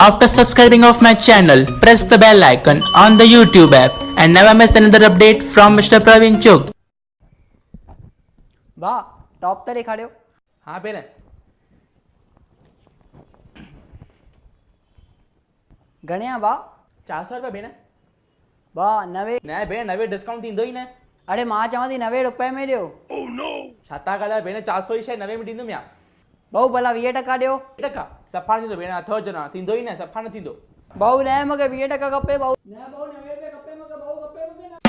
After subscribing of my channel, press the bell icon on the YouTube app and never miss another update from Mr. Praveen Chugh. વાહ ટોપ તો દેખાડ્યો. હા બેન ગણ્યા વાહ 400 रुपया Ben વાહ નવે ना बेन नवे डिस्काउंट थींदो ई न अरे मां चवां थी 90 रुपए में ॾियो. छाता कलर बेन 400 ई शइ 90 में ॾींदुमि या भाऊ भला 20% ॾियो. टका सफ़ा न थींदो बेन अथव जना थींदो ई न सफ़ा न थींदो भाऊ न मूंखे 20% खपे भाऊ. न भाऊ 90 रुपए खपे मूंखे भाऊ खपे मूंखे न.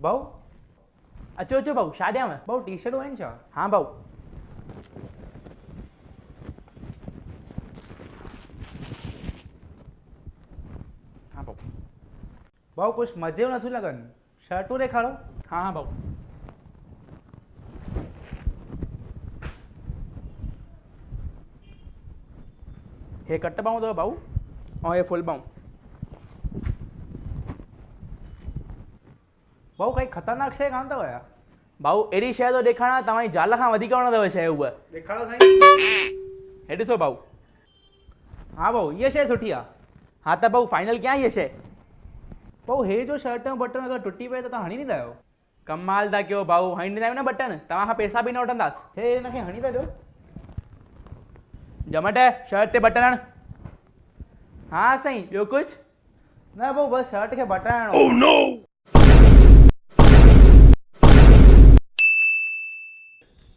भाऊ अचो अचो भाऊ छा ॾियांव भाऊ टी शर्टूं आहिनि छा हाँ भाऊ हाँ भाऊ भाऊ कुछ मज़े नथो लॻनि शर्टूं ॾेखारो हाँ हाँ भाऊ हे कट पाऊं अथव भाऊ ऐं हे फुल पाऊं भाऊ काई ख़तरनाक शइ कान अथव या भाऊ अहिड़ी शइ थो ॾेखारियां तव्हांजी ज़ाल खां वधीक वणंदव शइ उहा ॾेखारो साईं हे ॾिसो भाऊ हा भाऊ इहा शइ सुठी आहे हा त भाऊ फाइनल कयां इहा शइ भाऊ हे जो शर्ट जो बटन अगरि टुटी पए त तव्हां हणी ॾींदा आहियो कमाल था कयो भाऊ हणी ॾींदा आहियूं न बटन तव्हां खां पैसा बि न वठंदासीं हे हिनखे हणी था ॾियो जमट शर्ट ते बटन हण हा साईं ॿियो कुझु न भाऊ बसि शर्ट खे बटन हणो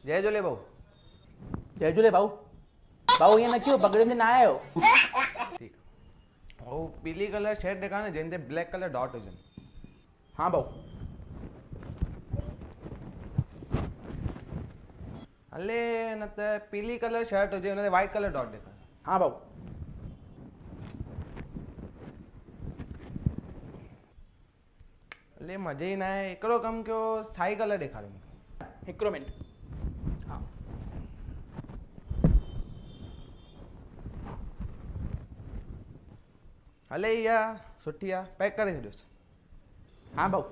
जय झूले भाऊ जय झूले भाऊ भाऊ ईअं न कयो पगड़ियुनि ते न आया आहियो ठीक भाऊ पीली कलर शर्ट ॾेखार न जंहिं ते ब्लैक कलर डॉट हुजनि हाँ भाऊ हले न त पीली कलर शर्ट हुजे हुन ते वाइट कलर डॉट ॾेखार हाँ भाऊ हले मज़े ई न आहे हिकिड़ो कमु कयो साई कलर ॾेखारियो मूंखे हिकिड़ो मिनट हाँ हले इहा सुठी आहे पैक करे छॾियोसि हाँ भाऊ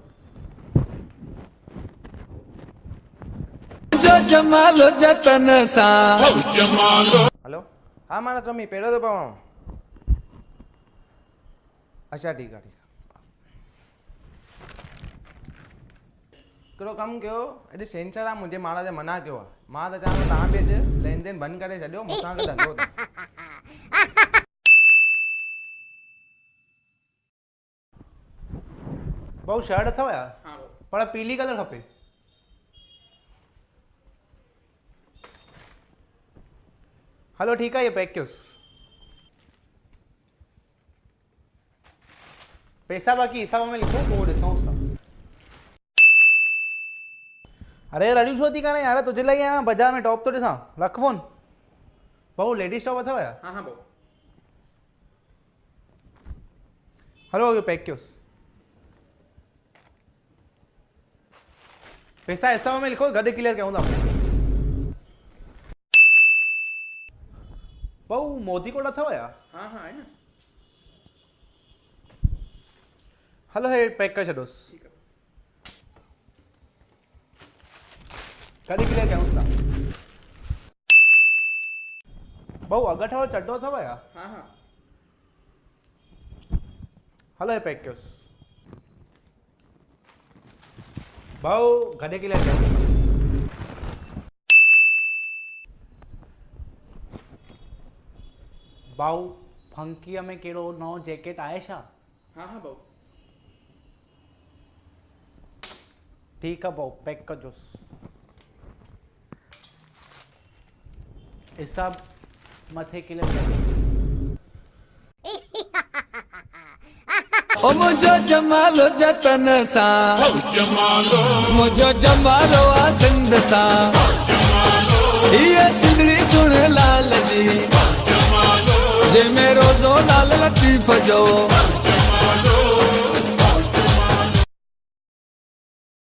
जमालो जतन सां हलो हा मां न कमी पहिरियों थो पवां अच्छा ठीकु आहे हिकिड़ो कमु कयो अॼु छंछरु आहे मुंहिंजे महाराज मना कयो आहे मां त चवां थो तव्हां बि अॼु लेन देन बंदि करे छॾियो मूंसां गॾु हलो था भाऊ शर्ट अथव या हाँ पर पीली कलर खपे हलो ठीकु आहे इहो पैक कयोसि पैसा बाक़ी हिसाब में लिखो पोइ ॾिसूंसि था अरे रड़ियूं छो थी करे यार तुंहिंजे लाइ आहियां बाज़ार में टॉप थो ॾिसां रख फोन भाऊ लेडीज़ टॉप अथव या हाँ हाँ भाऊ हलो इहो पैक कयोसि पैसा हिसाब में लिखो गॾु क्लियर कयूं था भाऊ मोदी कोट अथव या हाँ हाँ आहे न हलो हे पैक करे छॾोसि गॾु क्लियर कयूं था भाऊ अगरि वारो चड्डो अथव या हाँ हाँ हलो हे पैक कयोसि भाऊ गॾु क्लियर कयूं था भाऊ फंकीअ में कहिड़ो नओं जैकेट आहे छा हाँ हाँ भाऊ ठीकु आहे भाऊ पैक कजोसि हिसाब मथे क्लियर ओ मुझो जमालो जतन सां मुझो जमालो आ सिंध सां ये सिंधड़ी सुन लाल जी जे में रोज़ो लाल लतीफ़ जो